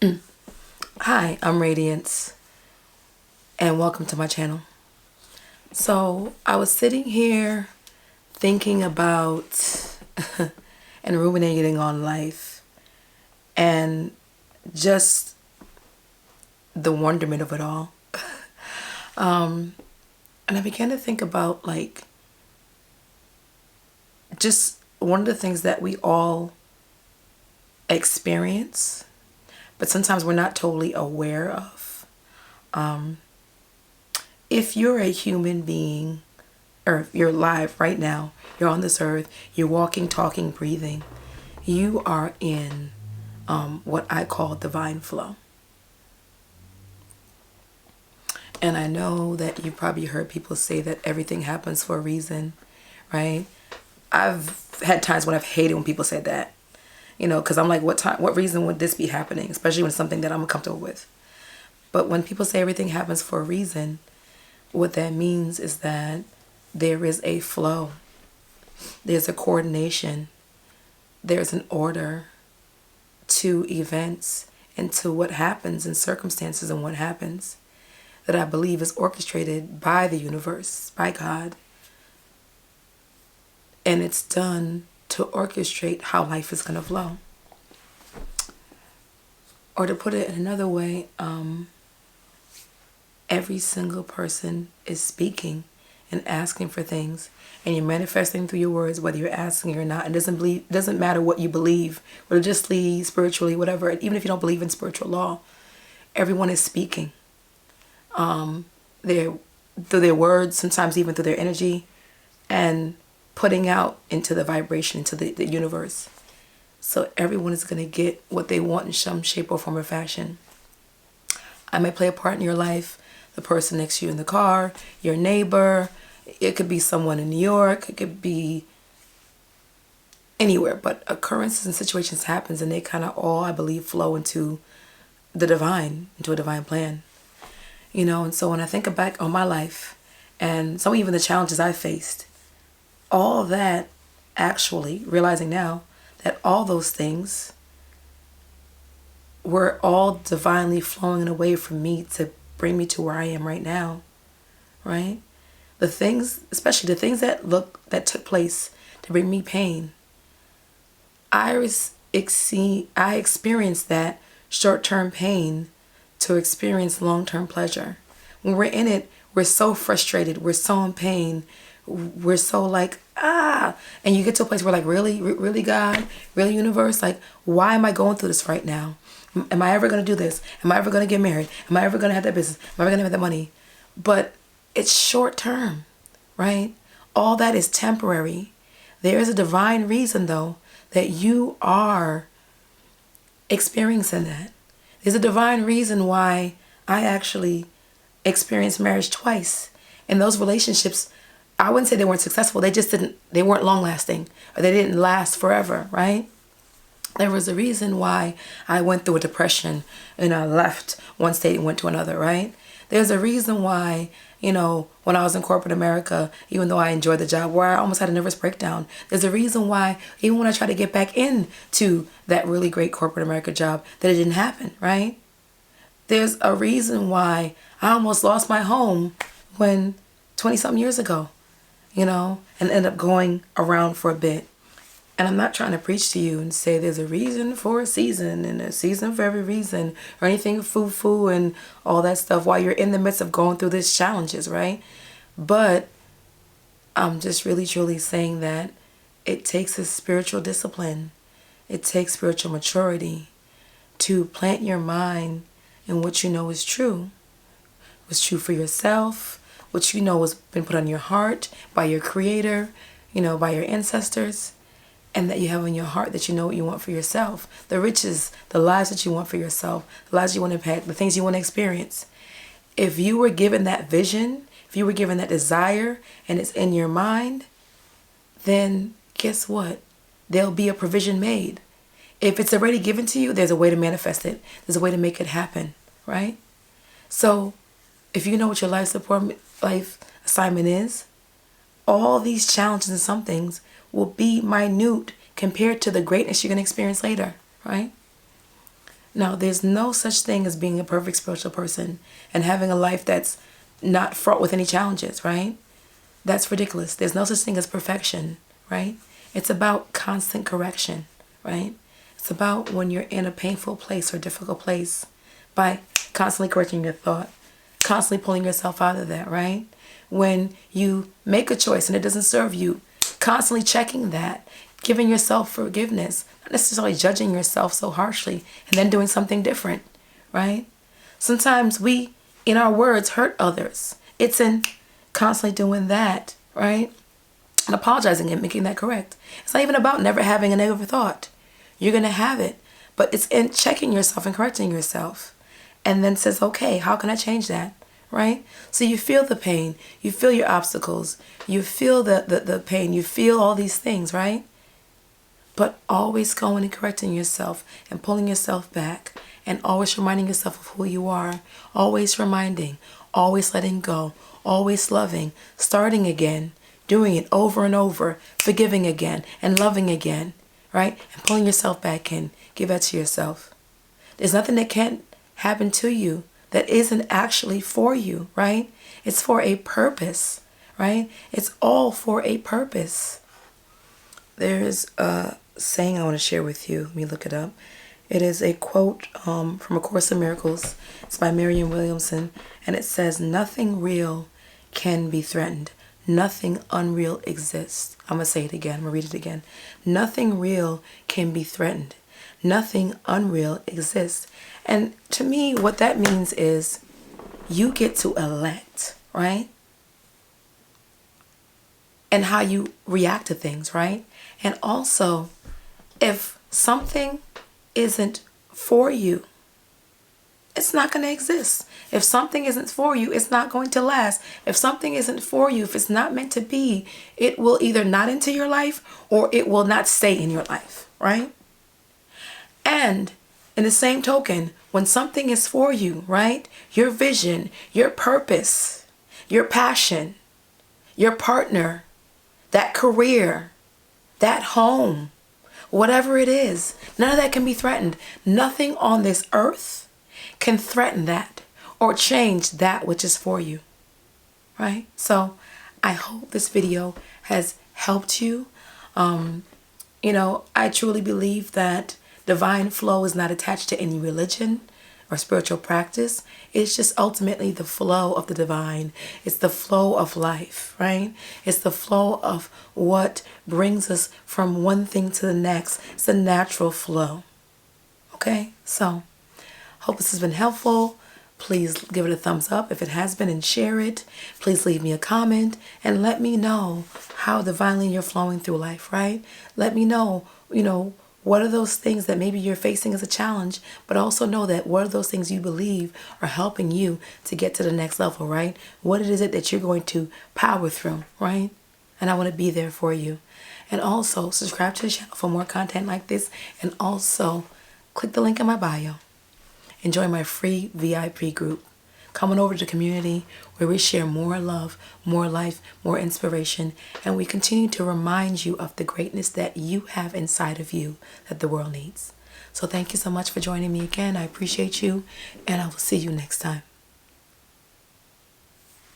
Hi, I'm Radiance, and welcome to my channel. So, I was sitting here thinking about and ruminating on life and just the wonderment of it all. And I began to think about, just one of the things that we all experience, but sometimes we're not totally aware of. If you're a human being, or if you're alive right now, you're on this earth, you're walking, talking, breathing, you are in what I call divine flow. And I know that you've probably heard people say that everything happens for a reason, right? I've had times when I've hated when people said that, because I'm like, what reason would this be happening? Especially when it's something that I'm comfortable with. But when people say everything happens for a reason, what that means is that there is a flow, there's a coordination, there's an order to events and to what happens in circumstances and what happens that I believe is orchestrated by the universe, by God. And it's done to orchestrate how life is going to flow. Or to put it in another way, every single person is speaking and asking for things, and you're manifesting through your words, whether you're asking or not. It doesn't matter what you believe, religiously, spiritually, whatever. Even if you don't believe in spiritual law, everyone is speaking. Through their words, sometimes even through their energy, and putting out into the vibration, into the universe. So everyone is going to get what they want in some shape or form or fashion. I may play a part in your life, the person next to you in the car, your neighbor. It could be someone in New York. It could be anywhere. But occurrences and situations happens, and they kind of all, I believe, flow into the divine, into a divine plan. And so when I think back on my life and some even the challenges I faced, all of that, actually realizing now that all those things were all divinely flowing in a way for me to bring me to where I am right now, right? The things, especially the things that took place to bring me pain, I experienced that short-term pain to experience long-term pleasure. When we're in it, we're so frustrated, we're so in pain, we're so like, and you get to a place where like, really, really God, really universe, like, why am I going through this right now? Am I ever going to do this? Am I ever going to get married? Am I ever going to have that business? Am I ever going to have that money? But it's short term, right? All that is temporary. There is a divine reason, though, that you are experiencing that. There's a divine reason why I actually experienced marriage twice. And those relationships, I wouldn't say they weren't successful. They weren't long lasting, or they didn't last forever, right? There was a reason why I went through a depression and I left one state and went to another, right? There's a reason why, when I was in corporate America, even though I enjoyed the job, where I almost had a nervous breakdown. There's a reason why, even when I tried to get back into that really great corporate America job, that it didn't happen, right? There's a reason why I almost lost my home when 20-something years ago, and ended up going around for a bit. And I'm not trying to preach to you and say there's a reason for a season and a season for every reason or anything foo-foo and all that stuff while you're in the midst of going through these challenges, right? But I'm just really truly saying that it takes a spiritual discipline. It takes spiritual maturity to plant your mind in what you know is true. What's true for yourself, what you know has been put on your heart by your creator, by your ancestors. And that you have in your heart that you know what you want for yourself. The riches, the lives that you want for yourself, the lives you want to impact, the things you want to experience. If you were given that vision, if you were given that desire, and it's in your mind, then guess what? There'll be a provision made. If it's already given to you, there's a way to manifest it. There's a way to make it happen, right? So if you know what your life assignment is, all these challenges and some things will be minute compared to the greatness you're going to experience later, right? No, there's no such thing as being a perfect spiritual person and having a life that's not fraught with any challenges, right? That's ridiculous. There's no such thing as perfection, right? It's about constant correction, right? It's about when you're in a painful place or difficult place by constantly correcting your thought, constantly pulling yourself out of that, right? When you make a choice and it doesn't serve you, constantly checking that, giving yourself forgiveness, not necessarily judging yourself so harshly and then doing something different, right? Sometimes we, in our words, hurt others. It's in constantly doing that, right? And apologizing and making that correct. It's not even about never having a negative thought. You're going to have it. But it's in checking yourself and correcting yourself. And then says, okay, how can I change that? Right? So you feel the pain. You feel your obstacles. You feel the pain. You feel all these things, right? But always going and correcting yourself and pulling yourself back. And always reminding yourself of who you are. Always reminding. Always letting go. Always loving. Starting again. Doing it over and over. Forgiving again. And loving again. Right? And pulling yourself back in. Give that to yourself. There's nothing that can't happen to you that isn't actually for you, right? It's for a purpose, right? It's all for a purpose. There's a saying I want to share with you. Let me look it up. It is a quote from A Course in Miracles. It's by Marianne Williamson, and it says, "Nothing real can be threatened. Nothing unreal exists." I'm going to say it again. I'm going to read it again. Nothing real can be threatened. Nothing unreal exists. And to me, what that means is you get to elect, right? And how you react to things, right? And also, if something isn't for you, it's not going to exist. If something isn't for you, it's not going to last. If something isn't for you, if it's not meant to be, it will either not enter your life or it will not stay in your life, right? And in the same token, when something is for you, right? Your vision, your purpose, your passion, your partner, that career, that home, whatever it is, none of that can be threatened. Nothing on this earth can threaten that or change that which is for you, right? So I hope this video has helped you. I truly believe that divine flow is not attached to any religion or spiritual practice. It's just ultimately the flow of the divine. It's the flow of life, right? It's the flow of what brings us from one thing to the next. It's the natural flow. Okay? So, hope this has been helpful. Please give it a thumbs up if it has been and share it. Please leave me a comment and let me know how divinely you're flowing through life, right? Let me know, what are those things that maybe you're facing as a challenge, but also know that what are those things you believe are helping you to get to the next level, right? What is it that you're going to power through, right? And I want to be there for you. And also subscribe to the channel for more content like this. And also click the link in my bio. Enjoy my free VIP group. Come on over to the community where we share more love, more life, more inspiration, and we continue to remind you of the greatness that you have inside of you that the world needs. So thank you so much for joining me again. I appreciate you, and I will see you next time.